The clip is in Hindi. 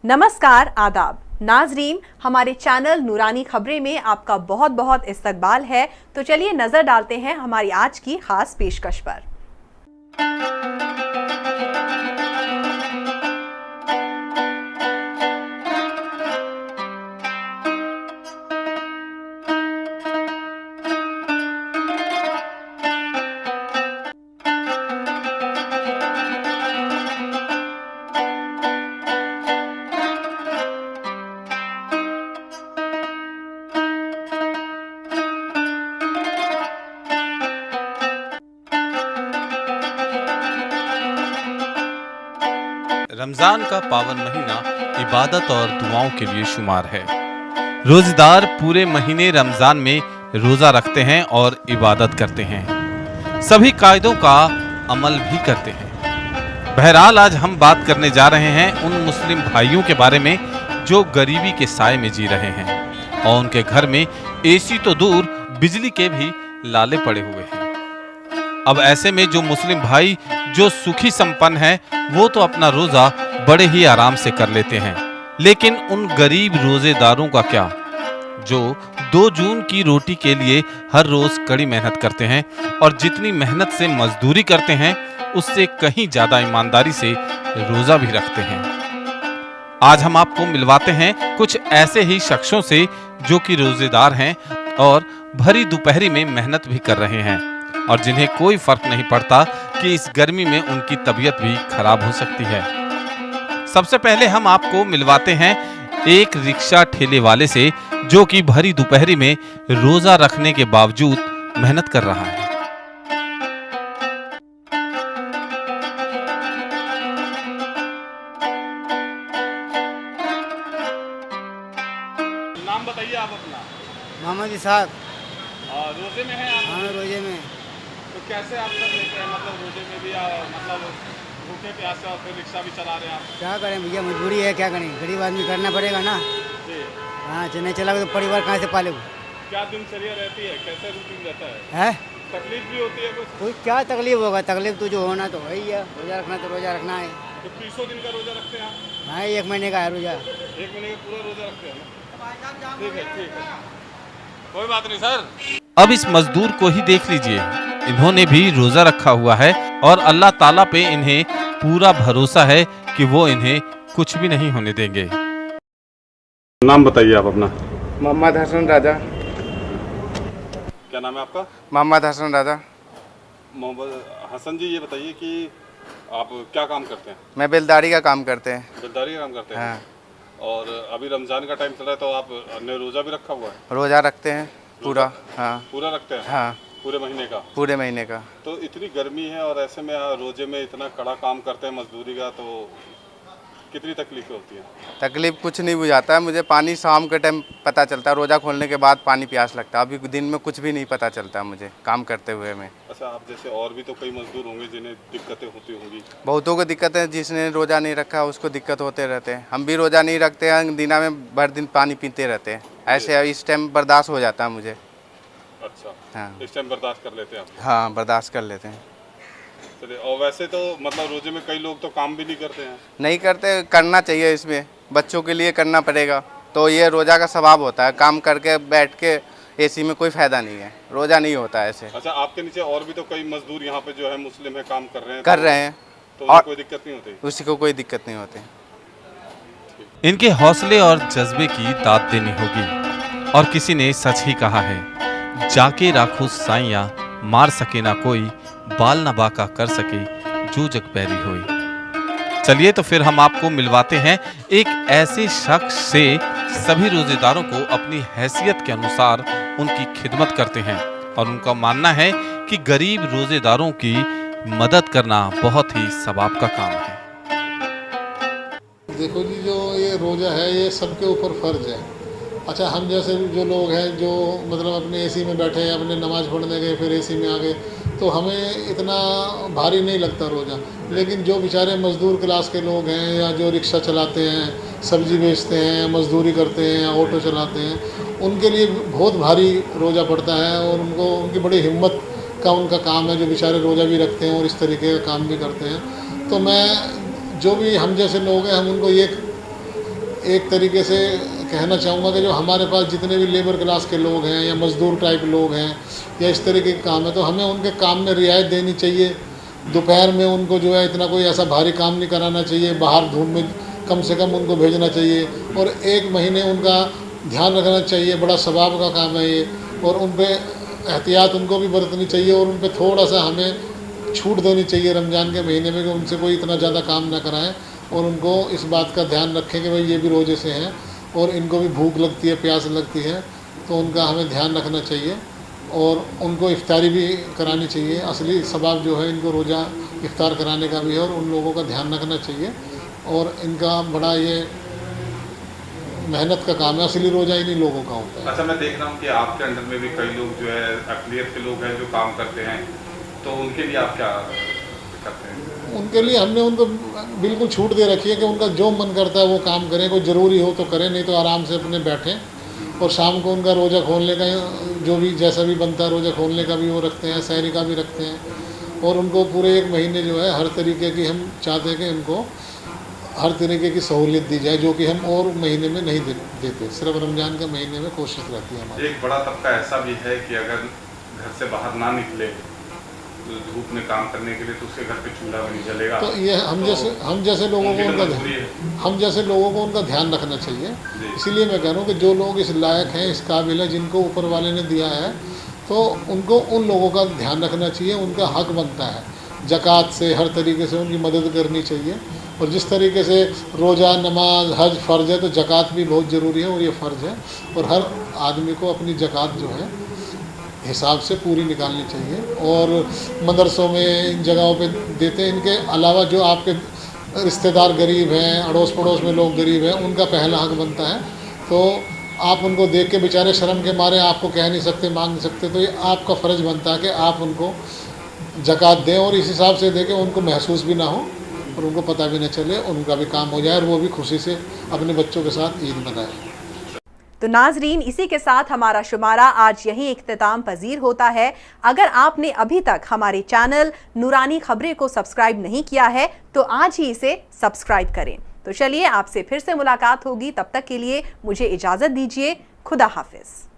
नमस्कार, आदाब नाजरीन, हमारे चैनल नूरानी खबरें में आपका बहुत बहुत इस्तकबाल है। तो चलिए नजर डालते हैं हमारी आज की खास पेशकश पर। रमज़ान का पावन महीना इबादत और दुआओं के लिए शुमार है। रोज़ेदार पूरे महीने रमज़ान में रोज़ा रखते हैं और इबादत करते हैं, सभी कायदों का अमल भी करते हैं। बहरहाल आज हम बात करने जा रहे हैं उन मुस्लिम भाइयों के बारे में जो गरीबी के साए में जी रहे हैं और उनके घर में एसी तो दूर बिजली के भी लाले पड़े हुए हैं। अब ऐसे में जो मुस्लिम भाई जो सुखी संपन्न है वो तो अपना रोजा बड़े ही आराम से कर लेते हैं, लेकिन उन गरीब रोजेदारों का क्या, जो 2 जून की रोटी के लिए हर रोज कड़ी मेहनत करते हैं और जितनी मेहनत से मजदूरी करते हैं उससे कहीं ज्यादा ईमानदारी से रोजा भी रखते हैं। आज हम आपको मिलवाते हैं कुछ ऐसे ही शख्सों से जो कि रोजेदार हैं और भरी दोपहरी में मेहनत भी कर रहे हैं और जिन्हें कोई फर्क नहीं पड़ता कि इस गर्मी में उनकी तबीयत भी खराब हो सकती है। सबसे पहले हम आपको मिलवाते हैं एक रिक्शा ठेले वाले से जो कि भरी दोपहरी में रोजा रखने के बावजूद मेहनत कर रहा है। नाम बताइए आप अपना। मोहम्मद इसाक। रोजे में है आप? हाँ, रोजे में। तो कैसे आप कर लेते हैं, मतलब रोजे में भी मतलब भूखे प्यासे और फिर रिक्शा भी चला रहे हैं आप? क्या करें भैया, मजबूरी है, क्या करें, गरीब आदमी करना पड़ेगा ना। जी। हाँ, नहीं चला तो परिवार कहाँ से पालेगा। क्या दिनचर्या रहती है, कैसे रूटीन रहता है? तकलीफ भी होती है कोई क्या तकलीफ होगा, तकलीफ तो जो होना तो वही है, रोजा रखना तो रोजा रखना है। तो 300 दिन का रोजा रखते हैं आप? हाँ, 1 महीने का है रोजा। 1 महीने का पूरा रोजा रखते हैं? ठीक है, ठीक है, कोई बात नहीं सर। अब इस मजदूर को ही देख लीजिए, इन्होंने भी रोजा रखा हुआ है और अल्लाह ताला पे इन्हें पूरा भरोसा है कि वो इन्हें कुछ भी नहीं होने देंगे। नाम बताइए आप अपना। मोहम्मद हसन राजा। क्या नाम है आपका? मोहम्मद हसन राजा। मोहम्मद हसन जी, ये बताइए कि आप क्या काम करते हैं? मैं बेलदारी का काम करते हैं। बेलदारी का काम करते हैं? हाँ। और अभी रमजान का टाइम चल रहा है तो आप ने रोजा भी रखा हुआ है? रोजा रखते हैं पूरा। हाँ, पूरा रखते हैं? हाँ, पूरे महीने का? पूरे महीने का। तो इतनी गर्मी है और ऐसे में रोजे में इतना कड़ा काम करते हैं मजदूरी का, तो कितनी तकलीफें होती हैं? तकलीफ कुछ नहीं बुझाता है मुझे, पानी शाम के टाइम पता चलता है, रोजा खोलने के बाद पानी प्यास लगता है। अभी दिन में कुछ भी नहीं पता चलता मुझे काम करते हुए में। अच्छा, आप जैसे और भी तो कई मजदूर होंगे जिन्हें दिक्कतें होती होंगी? बहुतों को दिक्कत है, जिसने रोजा नहीं रखा उसको दिक्कत होते रहते हैं। हम भी रोजा नहीं रखते हैं, दिना में भर दिन पानी पीते रहते हैं। ऐसे इस टाइम बर्दाश्त हो जाता है मुझे। अच्छा, हाँ, इस टाइम बर्दाश्त कर लेते हैं आप? हाँ, बर्दाश्त कर लेते हैं। चलिए, और वैसे तो मतलब रोजे में कई लोग तो काम भी नहीं करते हैं? नहीं करते, करना चाहिए, इसमें बच्चों के लिए करना पड़ेगा। तो ये रोज़ा का स्वभाव होता है, काम करके बैठ के एसी में कोई फ़ायदा नहीं है, रोज़ा नहीं होता है ऐसे। अच्छा, आपके नीचे और भी तो कई मजदूर यहाँ पे जो है मुस्लिम है, काम कर रहे हैं? कर रहे हैं तो और कोई दिक्कत नहीं होती? उसी को कोई दिक्कत नहीं होती। इनके हौसले और जज्बे की दाद देनी होगी और किसी ने सच ही कहा है, जाके राखो साइया मार सके ना कोई, बाल न बाका कर सके जो जग पैरी होई। चलिए तो फिर हम आपको मिलवाते हैं एक ऐसे शख्स से सभी रोजेदारों को अपनी हैसियत के अनुसार उनकी खिदमत करते हैं और उनका मानना है कि गरीब रोजेदारों की मदद करना बहुत ही सवाब का काम है। देखो जी, जो ये रोज़ा है ये सबके ऊपर फ़र्ज है। अच्छा, हम जैसे जो लोग हैं जो मतलब अपने एसी में बैठे हैं, अपने नमाज़ पढ़ने गए फिर एसी में आ गए, तो हमें इतना भारी नहीं लगता रोज़ा। लेकिन जो बेचारे मज़दूर क्लास के लोग हैं या जो रिक्शा चलाते हैं, सब्ज़ी बेचते हैं, मज़दूरी करते हैं या ऑटो चलाते हैं, उनके लिए बहुत भारी रोज़ा पड़ता है और उनको उनकी बड़ी हिम्मत का उनका काम है, जो बेचारे रोज़ा भी रखते हैं और इस तरीके का काम भी करते हैं। तो मैं जो भी हम जैसे लोग हैं हम उनको ये एक तरीके से कहना चाहूँगा कि जो हमारे पास जितने भी लेबर क्लास के लोग हैं या मज़दूर टाइप लोग हैं या इस तरीके के काम है, तो हमें उनके काम में रियायत देनी चाहिए। दोपहर में उनको जो है इतना कोई ऐसा भारी काम नहीं कराना चाहिए, बाहर धूप में कम से कम उनको भेजना चाहिए और 1 महीने उनका ध्यान रखना चाहिए। बड़ा सवाब का काम है ये, और उन पर एहतियात उनको भी बरतनी चाहिए और उन पर थोड़ा सा हमें छूट देनी चाहिए रमज़ान के महीने में कि उनसे कोई इतना ज़्यादा काम ना कराएं और उनको इस बात का ध्यान रखें कि भाई ये भी रोज़े से हैं और इनको भी भूख लगती है, प्यास लगती है, तो उनका हमें ध्यान रखना चाहिए और उनको इफ्तारी भी करानी चाहिए। असली सवाब जो है इनको रोज़ा इफ्तार कराने का भी है और उन लोगों का ध्यान रखना चाहिए और इनका बड़ा ये मेहनत का काम है। असली रोज़ा इन्हीं लोगों का होता है। अच्छा, मैं देख रहा हूँ कि आपके अंडर में भी कई लोग जो है अक़लियत के लोग हैं जो काम करते हैं, तो उनके लिए आप क्या करते हैं? उनके लिए हमने उनको बिल्कुल छूट दे रखी है कि उनका जो मन करता है वो काम करें, कोई ज़रूरी हो तो करें, नहीं तो आराम से अपने बैठें। और शाम को उनका रोज़ा खोलने का जो भी जैसा भी बनता है रोज़ा खोलने का भी वो रखते हैं, सहरी का भी रखते हैं और उनको पूरे 1 महीने जो है हर तरीके की हम चाहते हैं कि उनको हर तरीके की सहूलियत दी जाए, जो कि हम और महीने में नहीं देते, सिर्फ रमज़ान के महीने में कोशिश रहती है हमारी। एक बड़ा तबका ऐसा भी है कि अगर घर से बाहर ना निकले धूप में काम करने के लिए तो उसके घर पे चूल्हा भी नहीं जलेगा, तो ये हम जैसे लोगों को उनका ध्यान रखना चाहिए। इसीलिए मैं कह रहा हूँ कि जो लोग इस लायक हैं, इस काबिल है, जिनको ऊपर वाले ने दिया है, तो उनको उन लोगों का ध्यान रखना चाहिए। उनका हक बनता है, ज़कात से हर तरीके से उनकी मदद करनी चाहिए। और जिस तरीके से रोज़ा, नमाज, हज फ़र्ज़ है, तो ज़कात भी बहुत ज़रूरी है और ये फ़र्ज़ है और हर आदमी को अपनी ज़कात जो है हिसाब से पूरी निकालनी चाहिए। और मदरसों में इन जगहों पे देते हैं। इनके अलावा जो आपके रिश्तेदार गरीब हैं, अड़ोस पड़ोस में लोग गरीब हैं, उनका पहला हक बनता है। तो आप उनको देख के बेचारे शर्म के मारे आपको कह नहीं सकते, मांग नहीं सकते, तो ये आपका फ़र्ज़ बनता है कि आप उनको ज़कात दें और इस हिसाब से दें कि उनको महसूस भी ना हो और उनको पता भी न चले, उनका भी काम हो जाए और वो भी खुशी से अपने बच्चों के साथ ईद मनाएं। तो नाजरीन, इसी के साथ हमारा शुमारा आज यहीं इख्तिताम पजीर होता है। अगर आपने अभी तक हमारे चैनल नूरानी खबरें को सब्सक्राइब नहीं किया है तो आज ही इसे सब्सक्राइब करें। तो चलिए, आपसे फिर से मुलाकात होगी, तब तक के लिए मुझे इजाज़त दीजिए। खुदा हाफिज।